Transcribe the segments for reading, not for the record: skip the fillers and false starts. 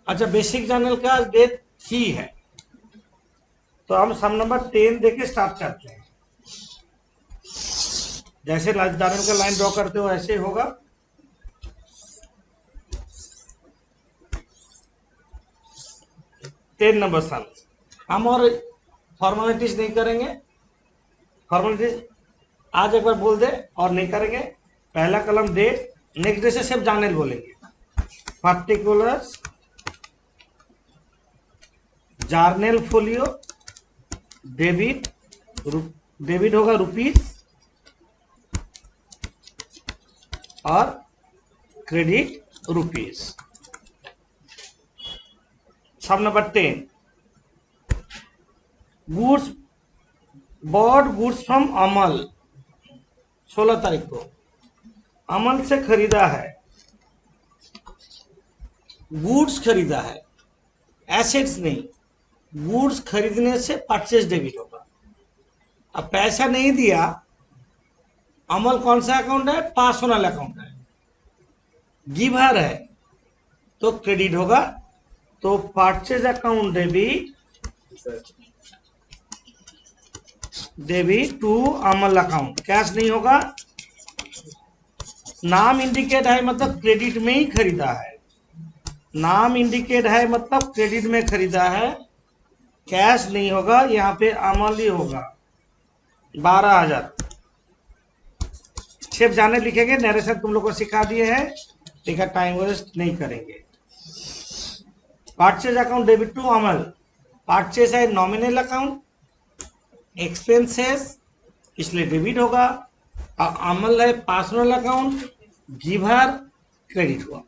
अच्छा, basic journal का date ही है, तो हम सम नंबर 10 देके स्टार्ट करते हैं। जैसे जर्नल का लाइन ड्रॉ करते हो ऐसे होगा। टेन नंबर सम। हम और फॉर्मेलिटीज नहीं करेंगे। फॉर्मेलिटीज आज एक बार बोल दे और नहीं करेंगे। पहला कलम डेट, नेक्स्ट डे से सिर्फ जर्नल बोलेंगे। Particulars journal folio debit, debit होगा रुपीज और क्रेडिट रुपीज। सब number 10, goods bought goods from Amal. 16 तारीख को अमल से खरीदा है, गुड्स खरीदा है, एसेट्स नहीं। गुड्स खरीदने से परचेज डेबिट होगा। अब पैसा नहीं दिया, अमल कौन सा अकाउंट है? पर्सनल अकाउंट है। गिवर है तो क्रेडिट होगा, तो purchase account debit to Amal account. Cash नहीं होगा। नाम इंडिकेट है मतलब क्रेडिट में ही खरीदा है। नाम इंडिकेट है मतलब क्रेडिट में खरीदा है। कैश नहीं होगा, यहाँ पे अमल ही होगा। 12,000 सिर्फ जाने लिखेंगे। नरेशन तुम लोग को सिखा दिए हैं, ठीक है, टाइम वेस्ट नहीं करेंगे। Purchase account debit to Amal. Purchase है नॉमिनल अकाउंट, एक्सपेंसेस इसलिए डेबिट होगा। और अमल है पर्सनल अकाउंट, गिवर क्रेडिट हुआ।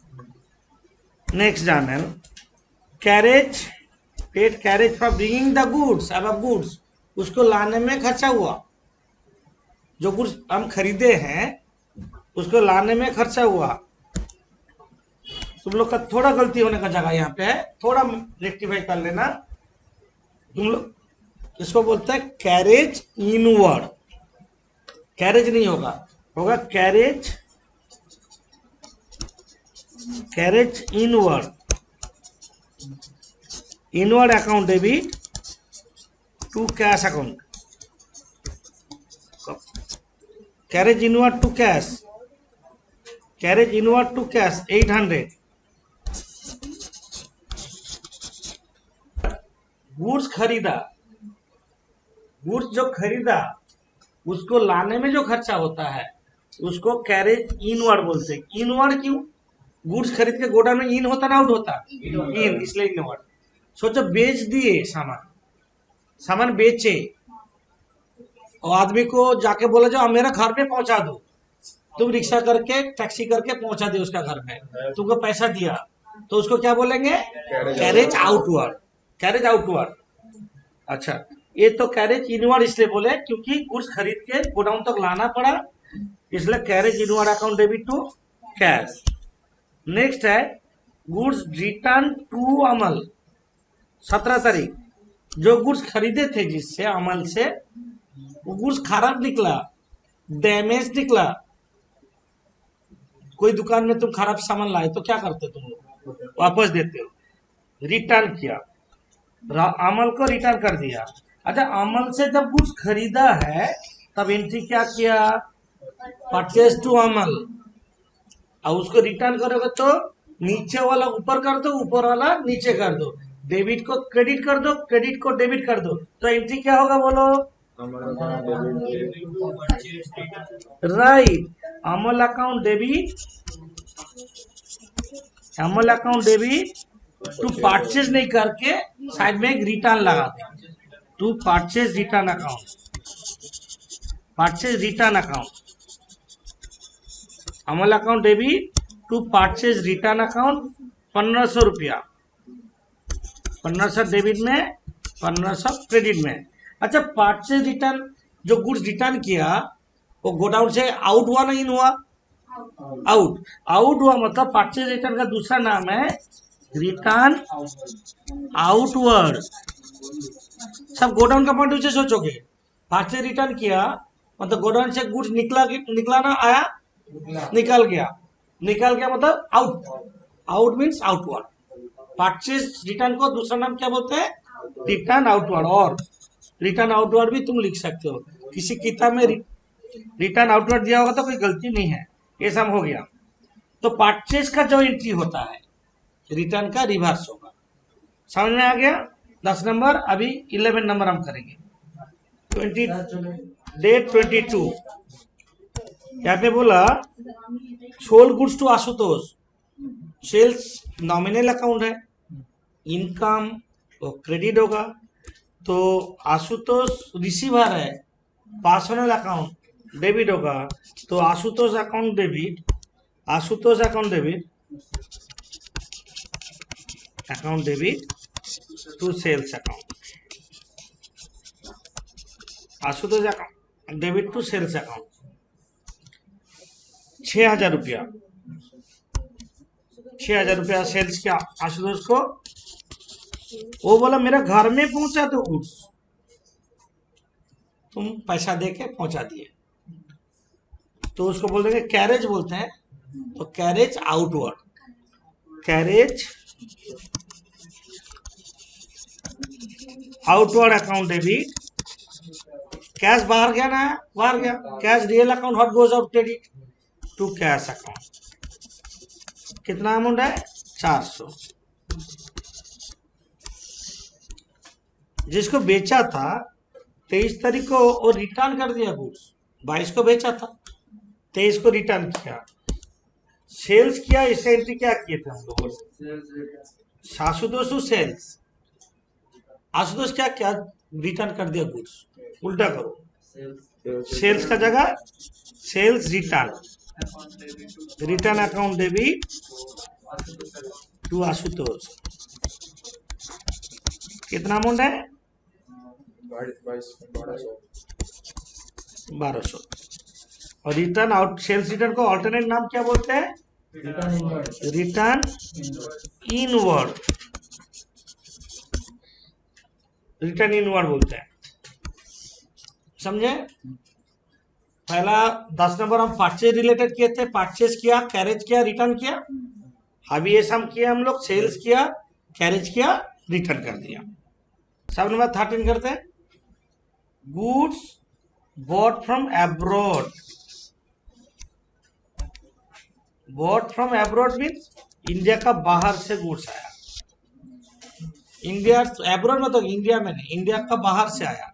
Next journal carriage, paid carriage for bringing the goods. अब गुड्स उसको लाने में खर्चा हुआ। जो गुड्स हम खरीदे हैं उसको लाने में खर्चा हुआ। तुम लोग का थोड़ा गलती होने का जगह यहाँ पे है, थोड़ा रेक्टिफाई कर लेना। तुम लोग इसको बोलते हैं कैरेज इनवर्ड। कैरेज नहीं होगा, होगा carriage, carriage inward. Inward account debit to cash account. Carriage inward to cash, carriage inward to cash 800। Goods खरीदा, गुड्स जो खरीदा उसको लाने में जो खर्चा होता है उसको कैरेज इनवर्ड बोलते हैं। इनवर्ड क्यों? गुड्स खरीद के गोडाउन में इन होता ना आउट होता? इन, इसलिए इनवर्ड। सोचो बेच दिए सामान, सामान बेचे और आदमी को जाके बोला जाओ मेरा घर पे पहुंचा दो। तुम रिक्शा करके टैक्सी करके पहुंचा दे उसका घर में, तुमको पैसा दिया, तो उसको क्या बोलेंगे? Carriage outward. Carriage outward. अच्छा, ये तो कैरेज इनवर्ड इसलिए बोले क्योंकि गुड्स खरीद के गोडाउन तक लाना पड़ा, इसलिए carriage inward account debit to cash. Next है गुड्स रिटर्न टू अमल। 17 तारीख, जो गुड्स खरीदे थे जिससे अमल से, वो गुड्स खराब निकला, डैमेज निकला। कोई दुकान में तुम खराब सामान लाए तो क्या करते तुम लोग? वापस देते हो। रिटर्न किया, अमल को रिटर्न कर दिया। अच्छा, अमल से जब गुड्स खरीदा है तब एंट्री क्या किया? परचेज टू अमल। और उसको रिटर्न करोगे तो नीचे वाला ऊपर कर दो, ऊपर वाला नीचे कर दो। डेबिट को क्रेडिट कर दो, क्रेडिट को डेबिट कर दो, तो एंट्री क्या होगा बोलो? Right, Amal account debit, Amal account debit to purchase नहीं करके साइड में एक रिटर्न लगा दे, to purchase return account. Purchase return account, Amal account debit to purchase return account 1500 रुपया। 1500 डेबिट में, 1500 क्रेडिट में। अच्छा, परचेज रिटर्न जो गुड्स रिटर्न किया वो गोडाउन से आउट हुआ ना इन हुआ? आउट। आउट हुआ मतलब परचेज रिटर्न का दूसरा नाम है रिटर्न आउटवर्ड। सब गोडाउन का पॉइंट से सोचोगे। परचेज रिटर्न किया मतलब गोडाउन से गुड्स निकला, निकला ना आया? निकल गया। निकल गया मतलब out. Out means outward. Purchase return को दूसरा नाम क्या बोलते हैं? Return outward. और रिटर्न आउटवर्ड भी तुम लिख सकते हो। किसी किताब में रिटर्न आउटवर्ड दिया होगा तो कोई गलती नहीं है। ये सब हो गया। तो परचेज का जो एंट्री होता है रिटर्न का रिवर्स होगा। समझ में आ गया? 10 नंबर। अभी 11 नंबर हम करेंगे। 22 यहाँ पे बोला sold goods to Ashutosh. Sales nominal account है, इनकम तो क्रेडिट होगा। तो आशुतोष रिसीवर है, पर्सनल अकाउंट डेबिट होगा। तो Ashutosh account debit to sales account. Ashutosh account debit to sales account 6,000 रुपया। 6,000 रुपया सेल्स किया आशुतोष को। वो बोला मेरा घर में पहुंचा दो गुड्स, तुम पैसा दे के पहुंचा दिए तो उसको बोल देंगे कैरेज बोलते हैं। तो carriage outward, account debit. Cash बाहर गया ना, बाहर गया। Cash real account what goes out credit to cash account. कितना अमाउंट है? 400। जिसको बेचा था 23 तारीख को वो रिटर्न कर दिया गुड्स। 22 को बेचा था, 23 को रिटर्न किया। सेल्स किया, इससे एंट्री क्या किए थे हम लोग? Ashutosh to sales. आशुतोष क्या क्या रिटर्न कर दिया गुड्स। उल्टा करो, सेल्स का जगह sales return account debit to Ashutosh. कितना अमाउंट है? 1200। और रिटर्न आउट सेल्स रिटर्न को ऑल्टरनेट नाम क्या बोलते हैं? रिटर्न इनवर्ड बोलते हैं। समझे? पहला 10 नंबर हम परचेज रिलेटेड किए थे। परचेज किया, कैरेज किया, रिटर्न किया। अभी ये सम किया हम लोग, सेल्स किया, कैरेज किया, रिटर्न कर दिया। सब नंबर 13 करते हैं। Goods bought from abroad. Bought from abroad means India का बाहर से गुड्स आया। इंडिया अब्रॉड मतलब इंडिया में नहीं, इंडिया का बाहर से आया।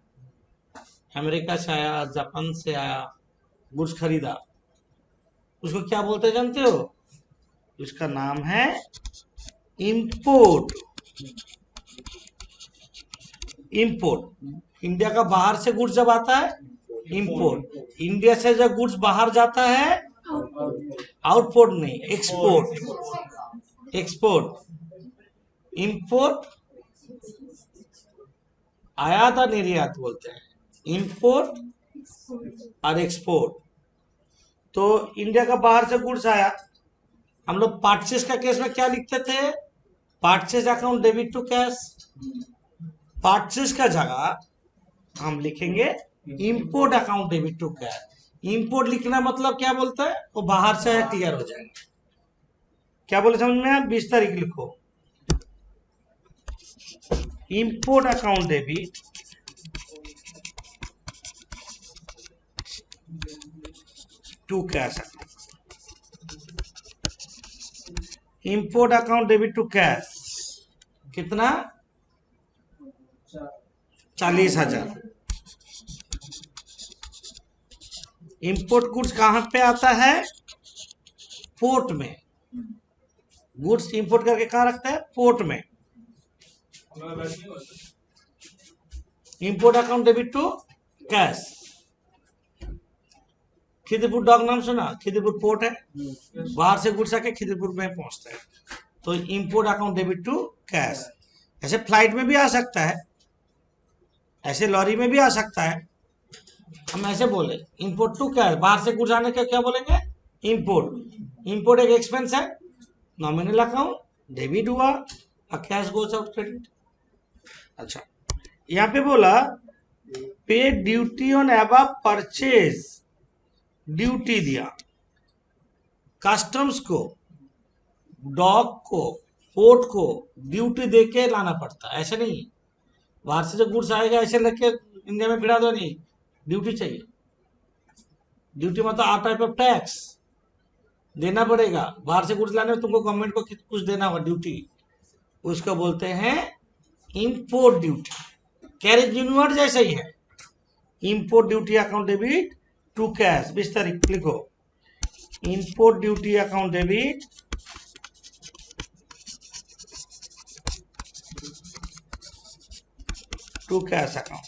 अमेरिका से आया, जापान से आया, गुड्स खरीदा। उसको क्या बोलते हैं जानते हो? उसका नाम है इंपोर्ट। इंडिया का बाहर से गुड्स जब आता है इंपोर्ट। इंडिया से जब गुड्स बाहर जाता है आउटपोर्ट नहीं, एक्सपोर्ट। इंपोर्ट आयात और निर्यात बोलते हैं, इंपोर्ट और एक्सपोर्ट। तो इंडिया का बाहर से गुड्स आया, हम लोग परचेज का केस में क्या लिखते थे? Purchase account debit to cash. Purchase का जगह हम लिखेंगे import account debit to cash. Import लिखना मतलब क्या बोलता है? वो बाहर से आया, क्लियर हो जाएगा। क्या बोले समझ में? 20 तारीख लिखो। Import account debit to cash account. Import account debit to cash कितना? 40,000। इंपोर्ट गुड्स कहां पे आता है? पोर्ट में। गुड्स इंपोर्ट करके कहां रखते हैं? पोर्ट में। Import account debit to cash. Khidirpur dock नाम सुना? खिदीपुर पोर्ट है, बाहर से गुड्स आके खिदीपुर में पहुंचता है। तो import account debit to cash. ऐसे फ्लाइट में भी आ सकता है, ऐसे लॉरी में भी आ सकता है। हम ऐसे बोले इंपोर्ट टू कैश, बाहर से गुड्स आने का क्या बोलेंगे? इंपोर्ट। इंपोर्ट एक एक्सपेंस है, नॉमिनल अकाउंट डेबिट हुआ और कैश गोज आउट क्रेडिट। अच्छा, यहाँ पे बोला पे duty on above purchase. Duty दिया कस्टम्स को, डॉक को, पोर्ट को ड्यूटी दे के लाना पड़ता है, ऐसे नहीं बाहर से जो गुड्स आएगा ऐसे लेके इंडिया में भिड़ा दो, नहीं, ड्यूटी चाहिए। ड्यूटी मतलब आ टाइप ऑफ टैक्स देना पड़ेगा। बाहर से गुड्स लाने में तुमको गवर्नमेंट को कुछ देना होगा ड्यूटी, उसको बोलते हैं इंपोर्ट ड्यूटी। कैरेज इनवर्ड जैसा ही है, import duty account debit to cash. 20 तारीख लिखो, import duty account debit to cash account.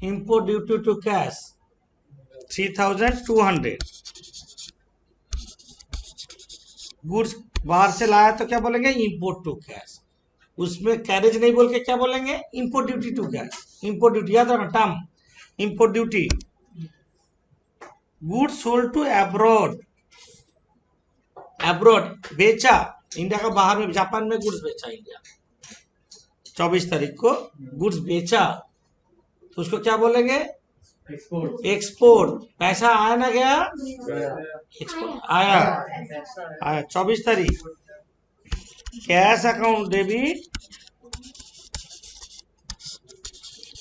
Import duty to cash 3200। Goods बाहर से लाया तो क्या बोलेंगे, इंपोर्ट टू कैश। उसमें कैरेज नहीं बोल के क्या बोलेंगे, import duty to cash. Import duty याद रखना term, import duty. Goods sold to abroad, abroad बेचा, इंडिया का बाहर में, जापान में गुड्स बेचा इंडिया 24 तारीख को गुड्स बेचा, तो उसको क्या बोलेंगे, एक्सपोर्ट। एक्सपोर्ट। पैसा आया ना गया, एक्सपोर्ट आया, आया 24 तारीख। Cash account debit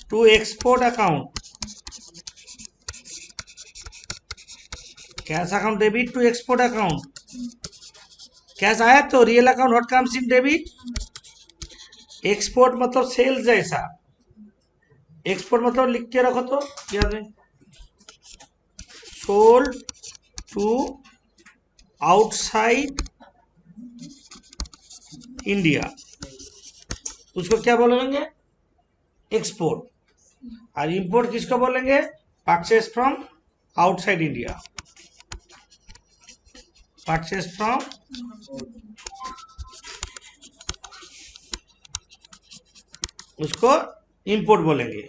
to export account, cash account debit to export account. Cash आया तो real account what comes in debit. Export मतलब सेल्स जैसा, एक्सपोर्ट मतलब लिख के रखो तो याद है, सोल्ड टू आउटसाइड इंडिया, उसको क्या बोलेंगे, एक्सपोर्ट। और इंपोर्ट किसको बोलेंगे, purchase from outside India, purchase from उसको इंपोर्ट बोलेंगे।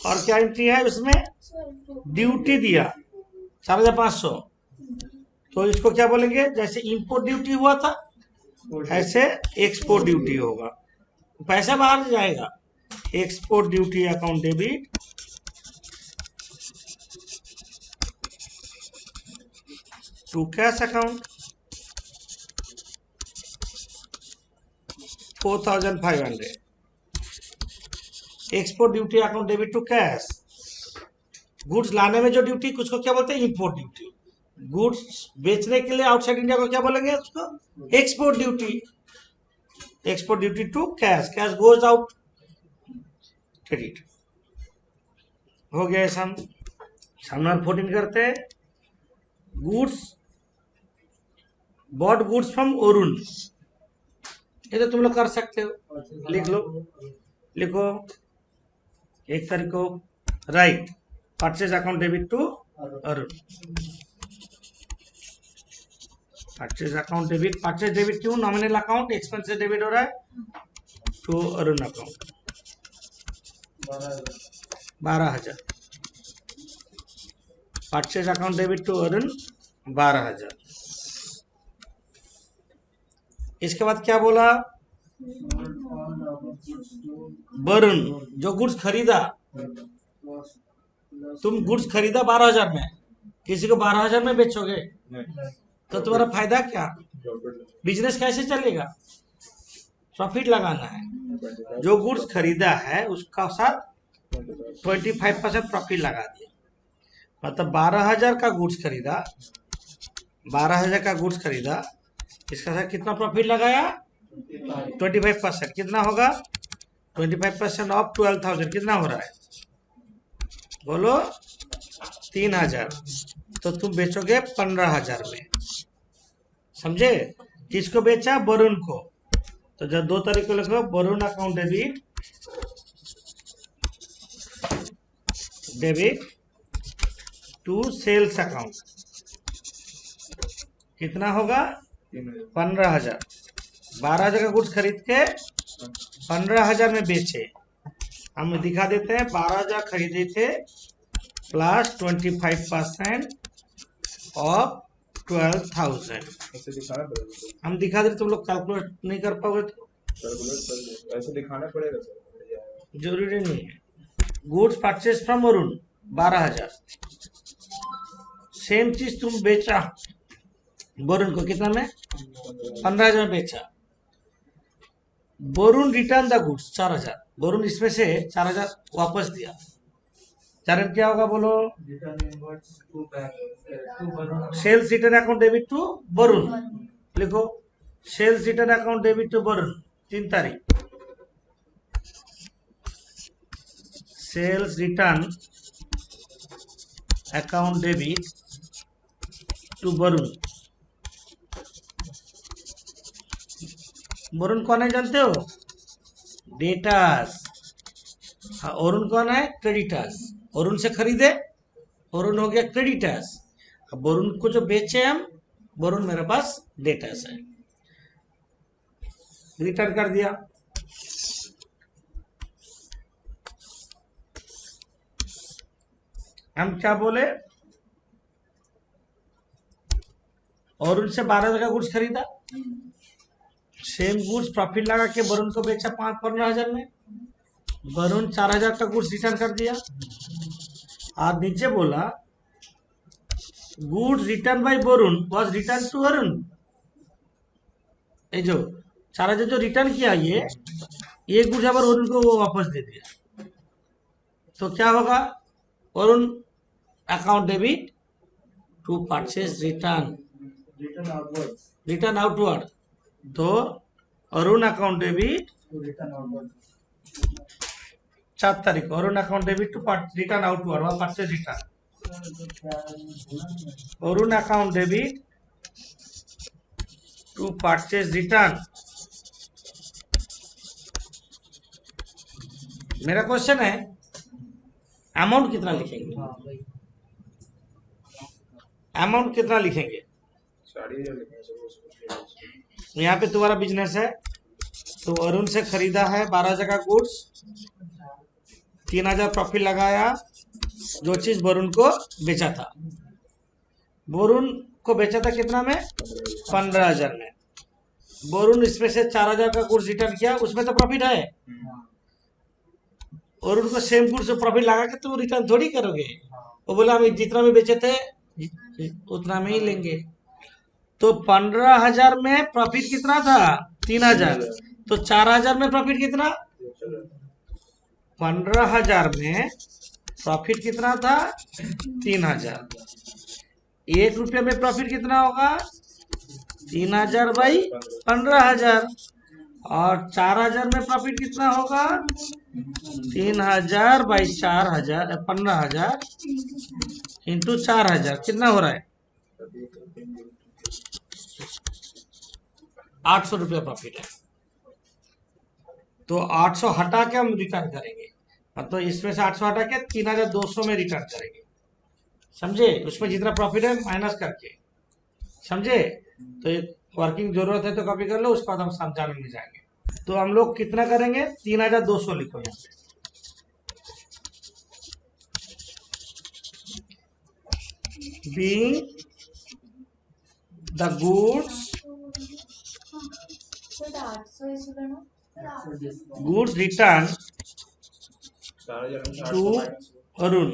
और क्या एंट्री है उसमें, ड्यूटी दिया 4500, तो इसको क्या बोलेंगे, जैसे इंपोर्ट ड्यूटी हुआ था ऐसे एक्सपोर्ट ड्यूटी होगा, पैसा बाहर जाएगा। Export duty account debit to cash account 4500। Export duty account debit to cash, goods लाने में जो ड्यूटी, कुछ को क्या बोलते हैं, इंपोर्ट ड्यूटी। गुड्स बेचने के लिए आउटसाइड इंडिया को क्या बोलेंगे, उसको export duty. Export duty to cash, cash goes out, credit हो गया। सामने 14 करते हैं, goods bought goods from Arun, ये तो तुम लोग कर सकते हो, लिख लो, लिखो 1 तारीख को, right, purchase account debit to Arun, purchase account debit, purchase debit क्यों, नॉमिनल अकाउंट, एक्सपेंसेस डेबिट हो रहा है to Arun account 12,000, purchase account debit to Arun 12,000। इसके बाद क्या बोला, वरुण जो गुड्स खरीदा, तुम गुड्स खरीदा 12,000 में, किसी को 12,000 में बेचोगे तो तुम्हारा फायदा क्या, बिजनेस कैसे चलेगा, प्रॉफिट लगाना है। जो गुड्स खरीदा है उसका साथ 25% प्रॉफिट लगा दिया, मतलब 12,000 का गुड्स खरीदा, 12,000 का गुड्स खरीदा, इसका साथ कितना प्रॉफिट लगाया, 25%, कितना होगा, 25% ऑफ 12,000 कितना हो रहा है, बोलो 3,000, तो तुम बेचोगे 15,000 में, समझे। किसको बेचा, वरुण को, तो जब 2 तारीख को लिखो, Varun account debit to sales account, कितना होगा, 15,000। 12,000 का गुड्स खरीद के 15,000 में बेचे, हम दिखा देते हैं, 12,000 खरीदे थे प्लस 25% ऑफ 12,000, हम दिखा देते, तुम लोग कैलकुलेट नहीं कर पाओगे तो ऐसे दिखाना पड़ेगा सर। जरूरी नहीं है। Goods purchase from Varun 12,000। Same चीज तुम बेचा वरुण को कितना में? 15,000 में बेचा। Varun return the goods 4,000। Varun इसमें से 4,000 वापस दिया। कारण क्या होगा बोलो? Sales return account debit to Varun. लिखो sales return account debit to Varun 3 तारीख। Sales return account debit to Varun. Varun कौन है जानते हो? डेटर्स। वरुण कौन है? क्रेडिटर्स। वरुण से खरीदे, वरुण हो गया क्रेडिटर्स। अब वरुण को जो बेचे हम, वरुण मेरे पास डेटर्स है। रिटर्न कर दिया। हम क्या बोले? वरुण से 12,000 का गुड्स खरीदा, सेम गुड्स प्रॉफिट लगा के वरुण को बेचा 15,000 में। वरुण 4,000 का गुड्स रिटर्न कर दिया। और नीचे बोला goods return by Varun was return to Varun. ये जो 4,000 जो रिटर्न किया, ये गुड्स अगर वरुण को वो वापस दे दिया, तो क्या होगा? Varun account debit to purchase return, return outward. तो वरुण अकाउंट डेबिट 7 तारीख Varun account debit to return outward व purchase return. Varun account debit to purchase return. मेरा क्वेश्चन है अमाउंट कितना लिखेंगे? अमाउंट कितना लिखेंगे? यहाँ पे तुम्हारा बिजनेस है, तो वरुण से खरीदा है 12,000 का गुड्स, 3,000 प्रॉफिट लगाया। जो चीज वरुण को बेचा था, वरुण को बेचा था कितना में? 15,000 में। वरुण इसमें से 4,000 का गुड्स रिटर्न किया, उसमें तो प्रॉफिट है। वरुण को सेम गुड्स से प्रॉफिट लगा के तुम रिटर्न थोड़ी करोगे। वो बोला हम जितना में बेचे थे उतना में ही लेंगे। तो 15,000 में प्रॉफिट कितना था? 3,000। तो 4,000 में प्रॉफिट कितना? 15,000 में प्रॉफिट कितना था? 3,000। 1 रुपये में प्रॉफिट कितना होगा? 3,000 बाई 15,000। और 4,000 में प्रॉफिट कितना होगा? 3,000 बाई 4,000, 15,000 इंटू 4,000 कितना हो रहा है? 800 रुपया प्रॉफिट है। तो 800 हटा के हम रिटर्न करेंगे, तो इसमें से 800 हटा के 3,200 में रिटर्न करेंगे। समझे? उसमें जितना प्रॉफिट है माइनस करके। समझे? तो एक वर्किंग जरूरत है तो कॉपी कर लो, उसके बाद हम समझाने में जाएंगे। तो हम लोग कितना करेंगे? 3,200 लिखो यहाँ पे। Being the goods return to Varun.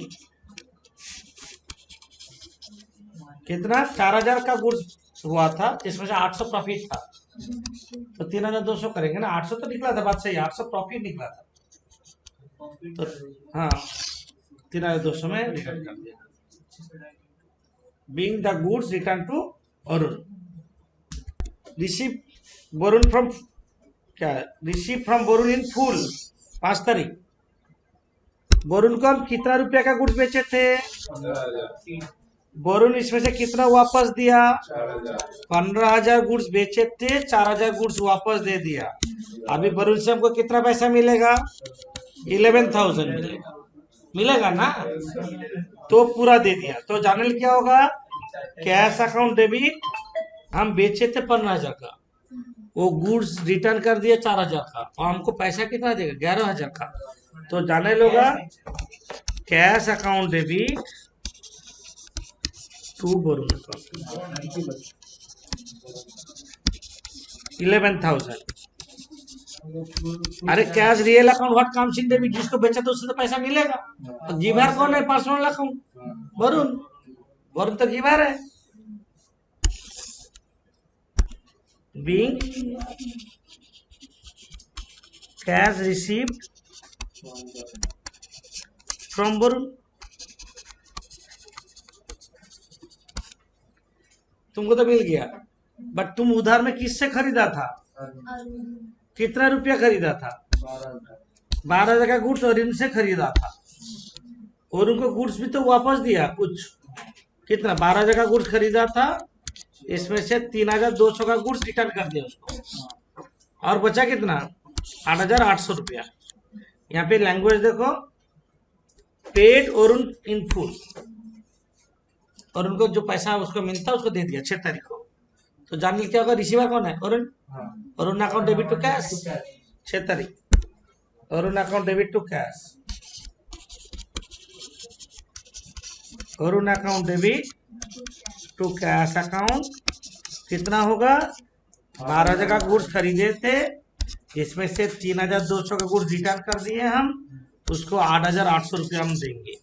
कितना? 4,000 का गुड्स हुआ था, इसमें से 800 प्रॉफिट था, तो 3,200 करेंगे ना। 800 तो निकला था, बात सही है, 800 प्रॉफिट निकला था। तो हाँ, 3,200 में रिटर्न कर दिया। Being the goods return to Varun. Receive Varun from, क्या है? Receive from Varun in full 5 तारीख। वरुण को हम कितना रुपया का गुड्स बेचे थे? 15,000। वरुण इसमें से कितना वापस दिया? 15,000 गुड्स बेचे थे, 4,000 गुड्स वापस दे दिया। अभी वरुण से हमको कितना पैसा मिलेगा? 11,000 मिलेगा। मिलेगा ना? तो पूरा दे दिया। तो जानल क्या होगा? कैश अकाउंट डेबिट, हम बेचे थे 15,000 का, वो गुड्स रिटर्न कर दिया 4,000 का, और हमको पैसा कितना देगा? 11,000 का। तो जाने लोगा cash account debit to Varun account 11,000। अरे cash real account what comes in debit, जिसको बेचा तो उससे तो पैसा मिलेगा। तो गिवर कौन है? पर्सनल अकाउंट वरुण, वरुण तो गिवर है। Being cash received from Varun. तुमको तो मिल गया, बट तुम उधार में किससे खरीदा था? कितना रुपया खरीदा था? 12,000 का गुड्स और इनसे खरीदा था, और उनको गुड्स भी तो वापस दिया कुछ। कितना? 12,000 का गुड्स खरीदा था, इसमें से 3,200 का गुड्स रिटर्न कर दिया उसको, और बचा कितना? 8,800 रुपया। यहाँ पे लैंग्वेज देखो, पेड और इन फुल, और उनको जो पैसा उसको मिलता उसको दे दिया 6 तारीख को। तो जान क्या होगा? रिसीवर कौन है? Arun. Arun account debit to cash 6 तारीख। Arun account debit to cash, Arun account debit to cash account कितना होगा? 12,000 का गुड्स खरीदे थे, इसमें से 3,200 का गुड्स रिटर्न कर दिए हम, उसको 8,800 रुपया हम देंगे।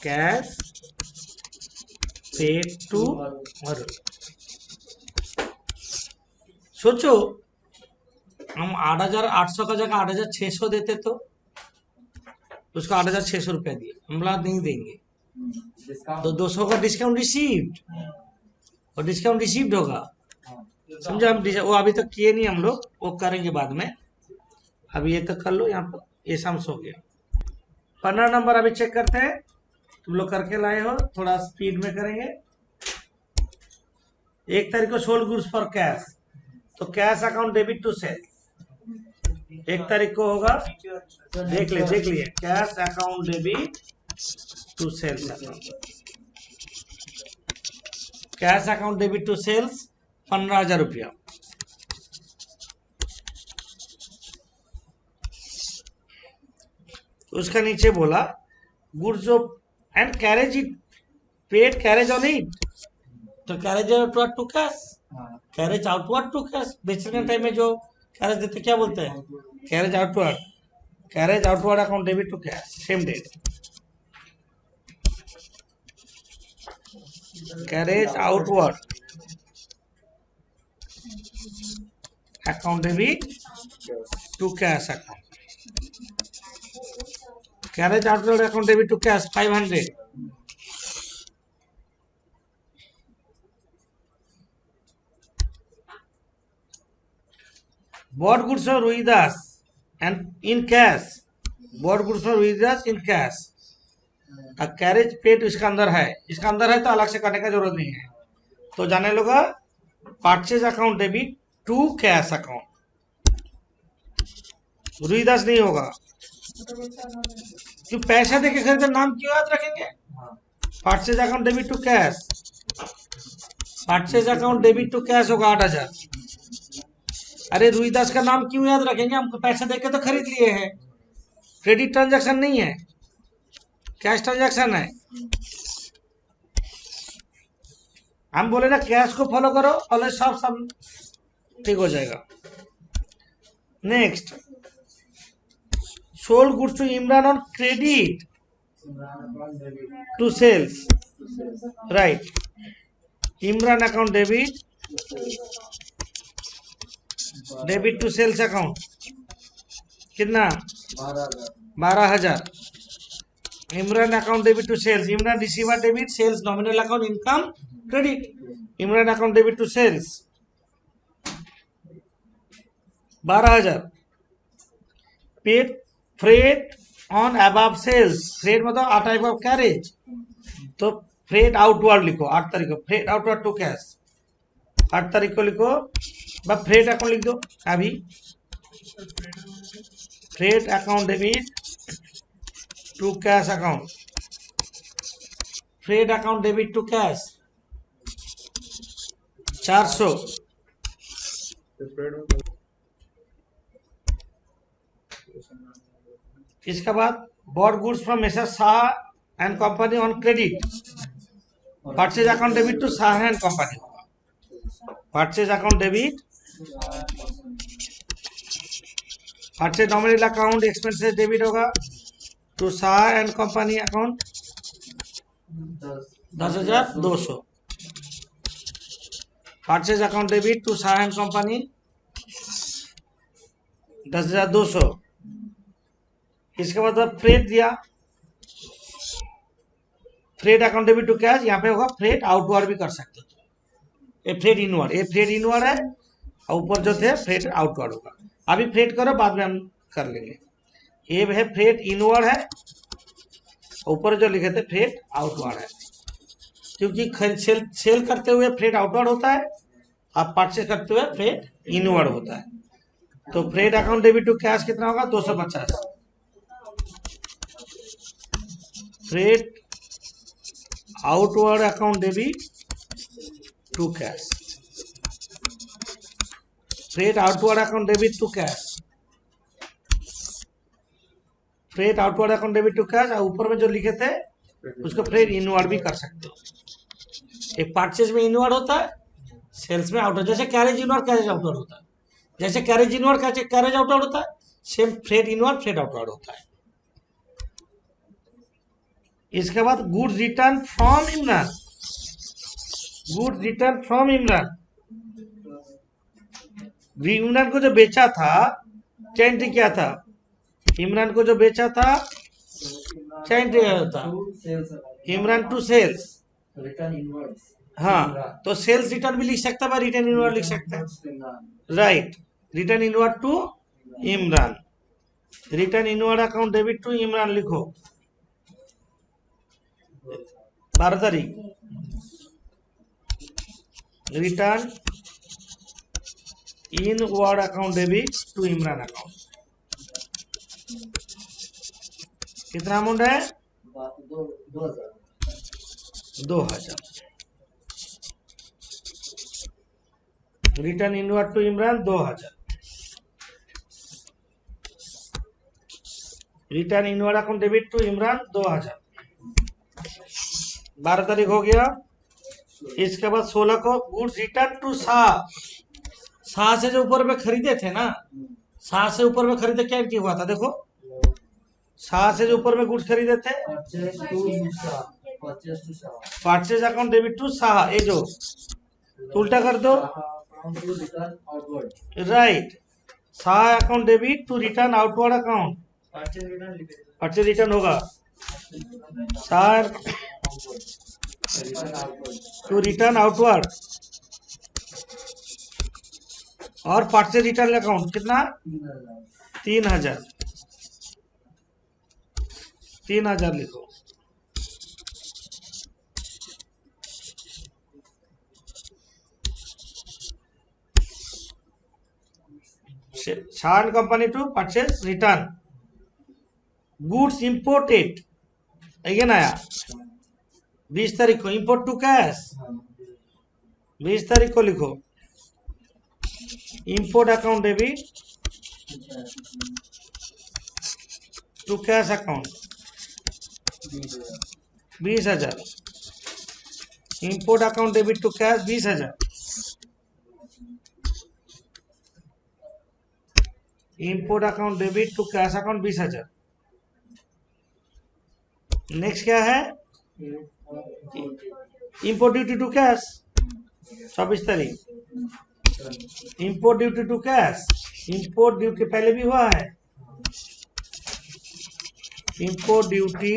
Cash paid to Arun. सोचो हम 8,800 का जगह 8,600 देते तो उसको 8,600 रुपया दिए, हम नहीं देंगे। तो 200 का डिस्काउंट रिसीव्ड, और डिस्काउंट रिसीव्ड होगा, समझो। हम वो अभी तक किए नहीं हम लोग, वो करेंगे बाद में। अभी ये तक कर लो, यहाँ पर ये सम्स हो गया। 15 नंबर अभी चेक करते हैं, तुम लोग करके लाए हो, थोड़ा स्पीड में करेंगे। 1 तारीख को सोल्ड गुड्स फॉर कैश, तो cash account debit to sale 1 तारीख को होगा। देख लिए cash account debit to sales account, cash account debit to sales 15,000 रुपया। उसका नीचे बोला goods off and carriage it paid carriage on it, तो carriage outward to cash, carriage outward to cash. बेचने टाइम में जो कैरेज देते क्या बोलते हैं? Carriage outward, carriage outward account debit to cash same date. Carriage outward account debit to cash account, carriage outward account debit to cash 500। bought goods from Ruidas and in cash, bought goods from Ruidas in cash, carriage paid इसका अंदर है, इसका अंदर है तो अलग से करने का जरूरत नहीं है। तो जाने लोगा purchase account debit to cash account, रुईदास नहीं होगा क्यों? पैसा देके खरीदे, नाम क्यों याद रखेंगे? Purchase account debit to cash, purchase account debit to cash होगा 8,000। अरे रुईदास का नाम क्यों याद रखेंगे? हमको पैसा देके तो खरीद लिए हैं, क्रेडिट ट्रांजैक्शन नहीं है, कैश ट्रांजैक्शन है। हम बोले ना कैश को फॉलो करो, और सब ठीक हो जाएगा। Next, sold goods to Imran on credit to sales, right. Imran account debit to sales account कितना? 12,000। Imran account debit to sales, Imran receiver debit, sales nominal account income credit, Imran account debit to sales 12,000। Paid freight on above sales, freight मतलब a type of carriage, तो freight outward लिखो 8 तारीख को, freight outward to cash 8 तारीख को लिखो, बस freight account लिख दो अभी। Freight account debit to cash account, freight account debit to cash 400। इसके बाद bought goods from mister Shah and company on credit, purchase account debit to Shah and company होगा purchase account debit, purchase nominal account expenses debit होगा to Shah and company account 10,200। Purchase account debit to Shah and company 10,200। इसके बाद freight दिया, freight account debit to cash, यहाँ पे होगा freight outward भी कर सकते हो। ये फ्रेट इनवर्ड, ये फ्रेट इनवर्ड है और ऊपर जो थे फ्रेट आउटवर्ड होगा। अभी फ्रेट करो, बाद में हम कर लेंगे। ये है फ्रेट इनवर्ड है, ऊपर जो लिखे थे फ्रेट आउटवर्ड है, क्योंकि सेल करते हुए फ्रेट आउटवर्ड होता है और परचेज करते हुए फ्रेट इनवर्ड होता है। तो freight account debit to cash कितना होगा? 250। Freight outward account debit to cash, freight outward account debit to cash, freight outward account debit to cash, और ऊपर में जो लिखे थे उसको फ्रेट इनवर्ड भी कर सकते हो। एक परचेज में इनवर्ड होता है, सेल्स में आउटवर्ड, जैसे कैरेज इनवर्ड कैरेज आउटवर्ड होता है, जैसे कैरेज इनवर्ड कैरेज आउटवर्ड होता है, same freight inward freight outward होता है। इसके बाद goods return from Imran, goods return from Imran, Imran को जो बेचा था क्या एंट्री किया था? इमरान को जो बेचा था क्या एंट्री था? इमरान टू सेल्स, हाँ, तो सेल्स रिटर्न भी लिख सकता है, रिटर्न इनवर्ड लिख सकता है, right. Return inward to Imran, return inward account debit to Imran लिखो। 12 तारीख return inward account debit to Imran account. कितना अमाउंट है? 2,000। Return inward to Imran 2,000। Return inward account debit to Imran 2,000। 12 तारीख हो गया। इसके बाद 16 को goods return to Shah, Shah से जो ऊपर में खरीदे थे ना, शाह से ऊपर में खरीदे क्या एंट्री हुआ था? देखो, शाह से जो ऊपर में गुड्स खरीदे थे purchase account debit to Shah, ये जो उल्टा कर दो, right. Shah account debit to return outward account, purchase return होगा शाह टू रिटर्न आउटवर्ड, और परचेज रिटर्न अकाउंट कितना? 3,000। 3,000 लिखो। Shah and company to purchase return goods imported, again आया 20 तारीख को, इंपोर्ट टू कैश 20 तारीख को लिखो। Import account debit to cash account 20,000। Import account debit to cash 20,000। Import account debit to cash account 20,000। Next क्या है? इंपोर्ट ड्यूटी टू कैश 24 तारीख। Import duty to cash, import duty पहले भी हुआ है, import duty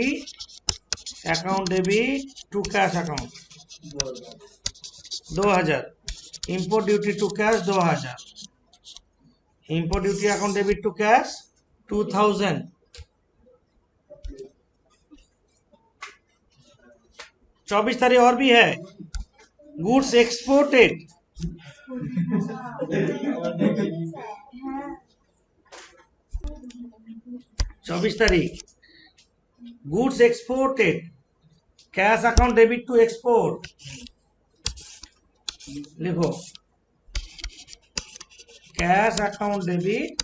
account debit to cash account 2,000। Import duty to cash 2,000। Import duty account debit to cash 2,000। 24 तारीख और भी है, गुड्स एक्सपोर्टेड 24 तारीख goods exported, cash account debit to export लिखो, cash account debit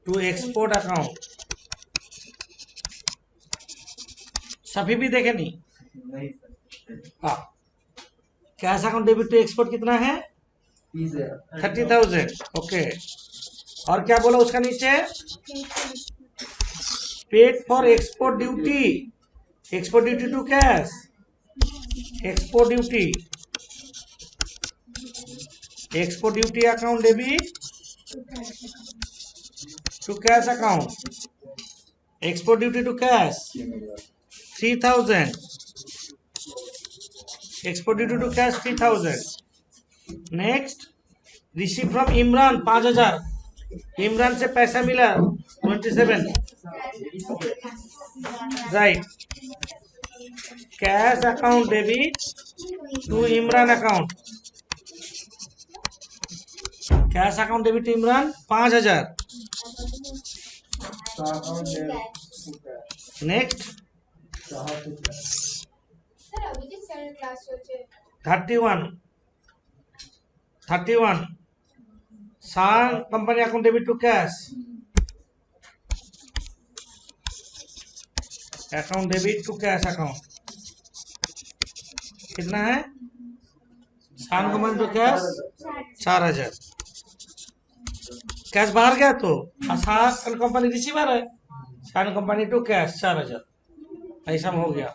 to export account. सभी भी देखे नहीं? हाँ, cash account debit to export कितना है? 30,000। ओके, और क्या बोला उसका नीचे? Paid for export duty. Export duty to cash, export duty, export duty account debit to cash account, export duty to cash 3,000, export duty to cash 3,000। Next, receive from Imran 5,000, Imran से पैसा मिला 27, right. Cash account debit to Imran account, cash account debit to Imran 5,000। Next, 31 Shan company account debit to cash, account debit to cash account कितना है? शान company to cash 4,000। Cash बाहर गया तो शान कंपनी रिसीवर है, शान कंपनी टू कैश 4,000, ऐसा हो गया।